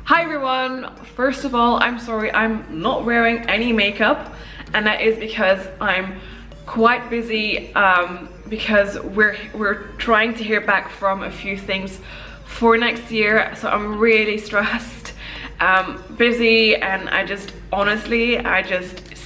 Hi everyone! First of all, I'm sorry I'm not wearing any makeup, and that is because I'm quite busy because we're trying to hear back from a few things for next year, so I'm really stressed, busy, and I just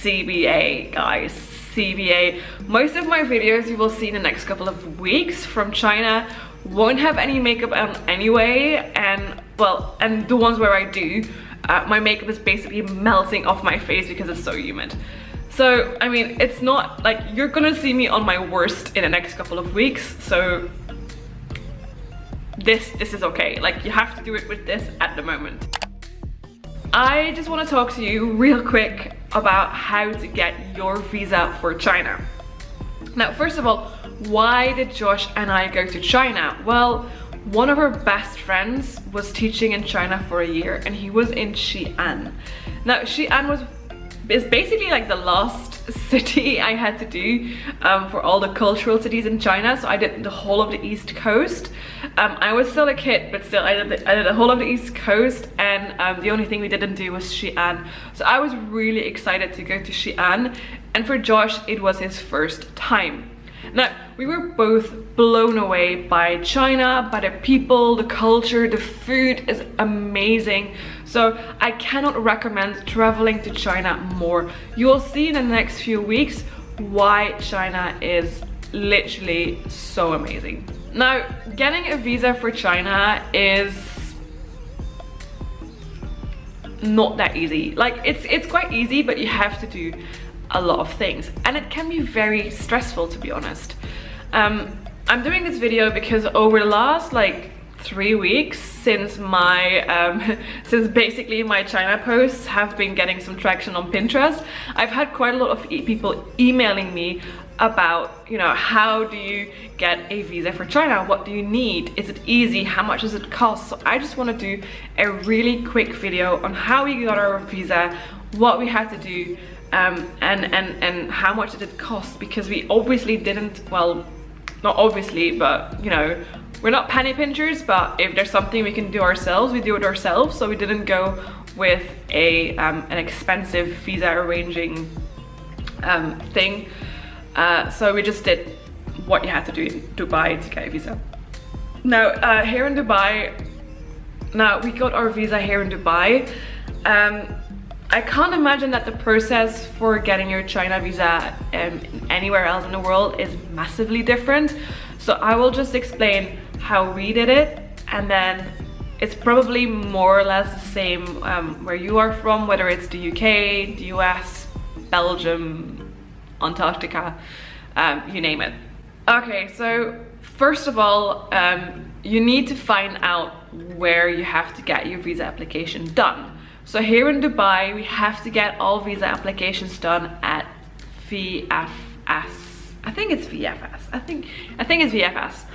CBA, guys, CBA. Most of my videos you will see in the next couple of weeks from China won't have any makeup on anyway, and well, and the ones where I do, my makeup is basically melting off my face because it's so humid. So I mean, it's not like you're gonna see me on my worst in the next couple of weeks, so this is okay. Like, you have to do it with this at the moment. I just want to talk to you real quick about how to get your visa for China. Now, first of all, why did Josh and I go to China? Well, one of our best friends was teaching in China for a year, and he was in Xi'an. Now, Xi'an is basically like the last city I had to do for all the cultural cities in China. So I did the whole of the East Coast. I was still a kid, but still I did the whole of the East Coast, and the only thing we didn't do was Xi'an. So I was really excited to go to Xi'an, and for Josh it was his first time. Now, we were both blown away by China, by the people, the culture, the food is amazing. So I cannot recommend traveling to China more. You will see in the next few weeks why China is literally so amazing. Now, getting a visa for China is not that easy. Like, it's quite easy, but you have to do a lot of things, and it can be very stressful, to be honest. I'm doing this video because over the last like 3 weeks since my since basically my China posts have been getting some traction on Pinterest, I've had quite a lot of people emailing me about, you know, how do you get a visa for China? What do you need? Is it easy? How much does it cost? So I just want to do a really quick video on how we got our visa, what we had to do, and how much did it cost, because we obviously didn't, well, not obviously, but you know, we're not penny pinchers, but if there's something we can do ourselves, we do it ourselves. So we didn't go with an expensive visa arranging thing, so we just did what you had to do in Dubai to get a visa. Now, here in Dubai, now we got our visa here in Dubai. I can't imagine that the process for getting your China visa anywhere else in the world is massively different. So I will just explain how we did it, and then it's probably more or less the same where you are from, whether it's the UK, the US, Belgium, Antarctica, you name it. Okay, so first of all, you need to find out where you have to get your visa application done. So here in Dubai, we have to get all visa applications done at VFS. I think it's VFS. I think it's VFS.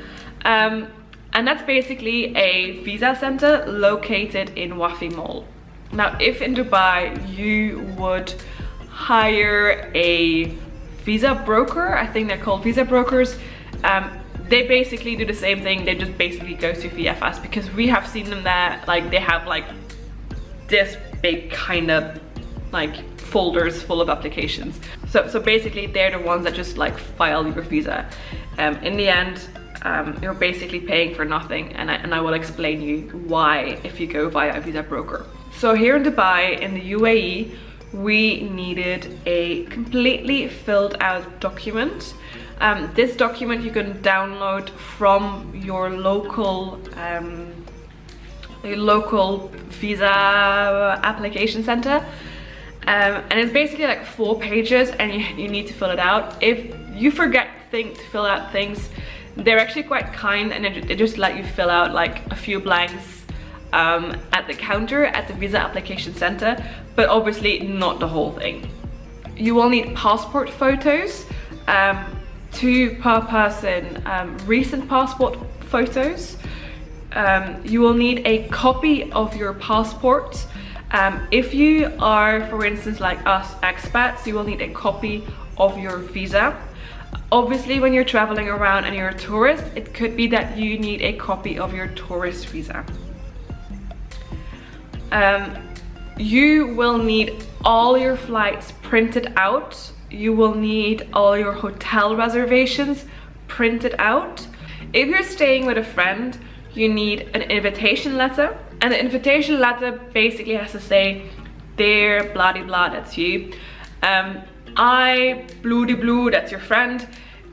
And that's basically a visa center located in Wafi Mall. Now, if in Dubai you would hire a visa broker, I think they're called visa brokers, they basically do the same thing. They just basically go to VFS, because we have seen them there. Like, they have like this big kind of like folders full of applications. So basically they're the ones that just like file your visa. In the end, you're basically paying for nothing, and I will explain you why if you go via a visa broker. So here in Dubai, in the UAE, we needed a completely filled out document. This document you can download from your local visa application center, and it's basically like 4 pages, and you need to fill it out. If you forget to fill out things, they're actually quite kind, and they just let you fill out like a few blanks at the counter at the visa application center, but obviously not the whole thing. You will need passport photos, 2 per person, recent passport photos. You will need a copy of your passport. If you are, for instance, like us, expats, you will need a copy of your visa. Obviously, when you're traveling around and you're a tourist, it could be that you need a copy of your tourist visa. You will need all your flights printed out. You will need all your hotel reservations printed out. If you're staying with a friend, you need an invitation letter, and the invitation letter basically has to say, dear blah de blah, that's you, I blue de blue, that's your friend,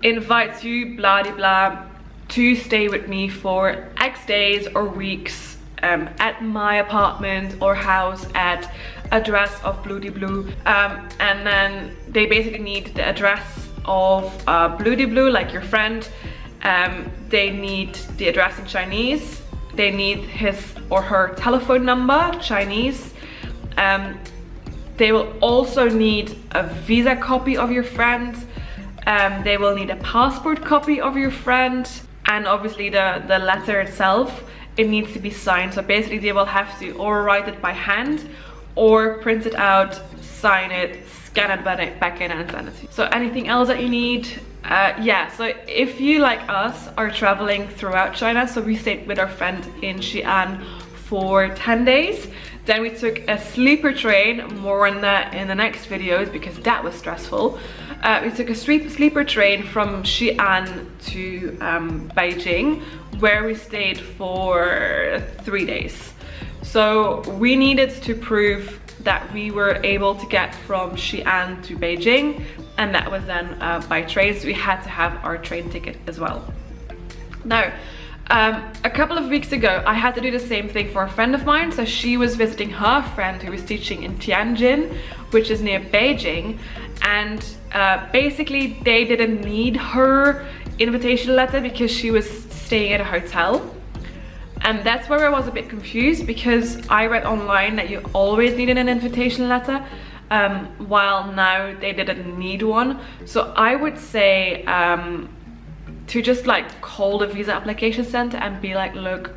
invites you blah de blah to stay with me for X days or weeks at my apartment or house at address of blue de blue, and then they basically need the address of blue de blue, like your friend. They need the address in Chinese, they need his or her telephone number, Chinese. They will also need a visa copy of your friend. They will need a passport copy of your friend, and obviously the letter itself, it needs to be signed. So basically they will have to or write it by hand or print it out, sign it, scan it back in and send it to you. So anything else that you need? Yeah, so if you, like us, are traveling throughout China, so we stayed with our friend in Xi'an for 10 days, then we took a sleeper train, more on that in the next videos because that was stressful. We took a sleeper train from Xi'an to Beijing, where we stayed for 3 days. So we needed to prove that we were able to get from Xi'an to Beijing, and that was then by train, so we had to have our train ticket as well. Now, a couple of weeks ago, I had to do the same thing for a friend of mine. So she was visiting her friend who was teaching in Tianjin, which is near Beijing, and basically they didn't need her invitation letter because she was staying at a hotel. And that's where I was a bit confused, because I read online that you always needed an invitation letter, while now they didn't need one. So I would say to just like call the visa application center and be like, look,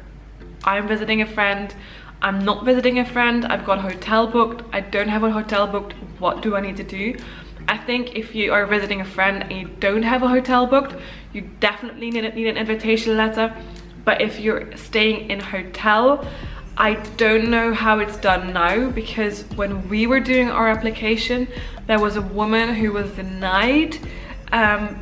I'm visiting a friend, I'm not visiting a friend, I've got a hotel booked, I don't have a hotel booked, what do I need to do? I think if you are visiting a friend and you don't have a hotel booked, you definitely need an invitation letter. But if you're staying in a hotel, I don't know how it's done now, because when we were doing our application, there was a woman who was denied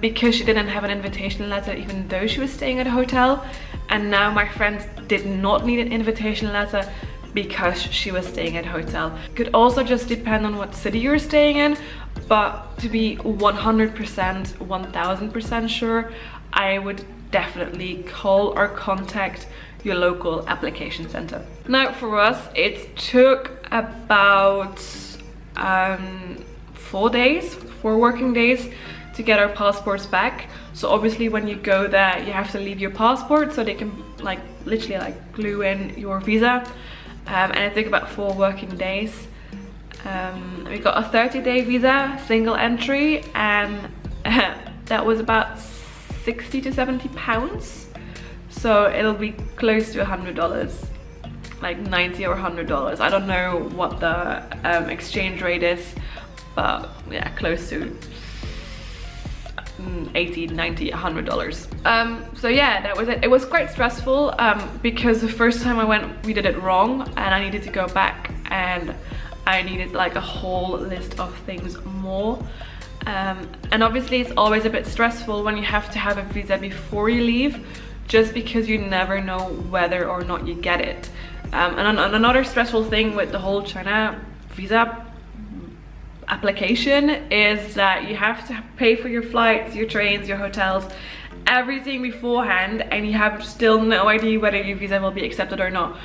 because she didn't have an invitation letter even though she was staying at a hotel. And now my friend did not need an invitation letter because she was staying at a hotel. Could also just depend on what city you're staying in, but to be 100%, 1000% sure, I would definitely call or contact your local application center. Now for us, it took about 4 working days to get our passports back. So obviously when you go there, you have to leave your passport so they can like literally like glue in your visa, and it took about 4 working days. We got a 30-day visa, single entry, and that was about 60 to 70 pounds. So it'll be close to $100, like 90 or $100. I don't know what the exchange rate is, but yeah, close to 80, 90, $100. So yeah, that was it. It was quite stressful because the first time I went, we did it wrong, and I needed to go back and I needed like a whole list of things more. And obviously it's always a bit stressful when you have to have a visa before you leave, just because you never know whether or not you get it. And another stressful thing with the whole China visa application is that you have to pay for your flights, your trains, your hotels, everything beforehand, and you have still no idea whether your visa will be accepted or not.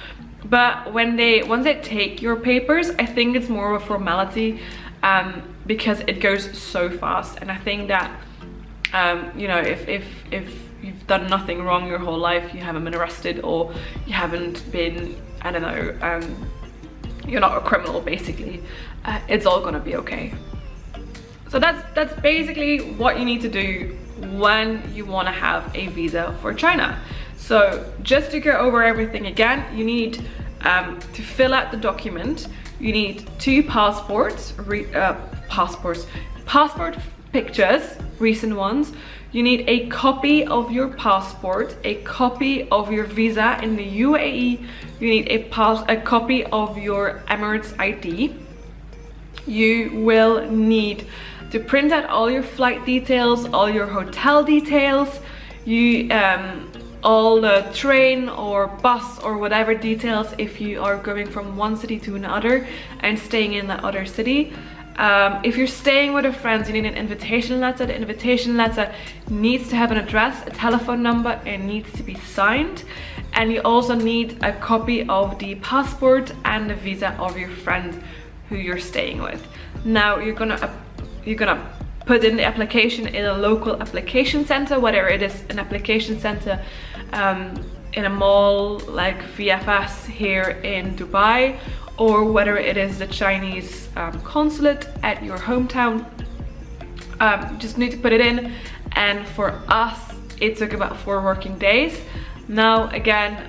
But once they take your papers, I think it's more of a formality, because it goes so fast. And I think that you know, if you've done nothing wrong your whole life, you haven't been arrested, or you haven't been, I don't know, you're not a criminal basically, it's all gonna be okay. So that's basically what you need to do when you want to have a visa for China. So just to go over everything again, you need to fill out the document. You need 2 passport pictures, recent ones. You need a copy of your passport, a copy of your visa in the UAE. You need a copy of your Emirates ID. You will need to print out all your flight details, all your hotel details, all the train or bus or whatever details if you are going from one city to another and staying in that other city. If you're staying with your friends, you need an invitation letter. The invitation letter needs to have an address, a telephone number, and needs to be signed. And you also need a copy of the passport and the visa of your friend who you're staying with. Now you're gonna put in the application in a local application center, whether it is an application center in a mall like VFS here in Dubai, or whether it is the Chinese consulate at your hometown. Just need to put it in, and for us it took about 4 working days. Now again,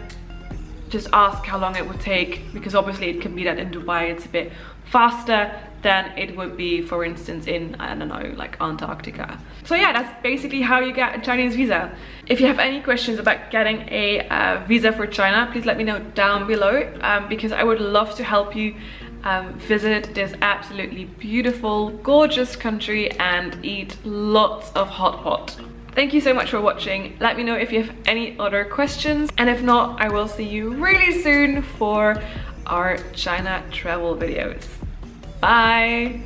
just ask how long it would take, because obviously it can be that in Dubai it's a bit faster than it would be, for instance, in, I don't know, like Antarctica. So yeah, that's basically how you get a Chinese visa. If you have any questions about getting a visa for China, please let me know down below, because I would love to help you visit this absolutely beautiful, gorgeous country and eat lots of hot pot. Thank you so much for watching. Let me know if you have any other questions, and if not, I will see you really soon for our China travel videos. Bye!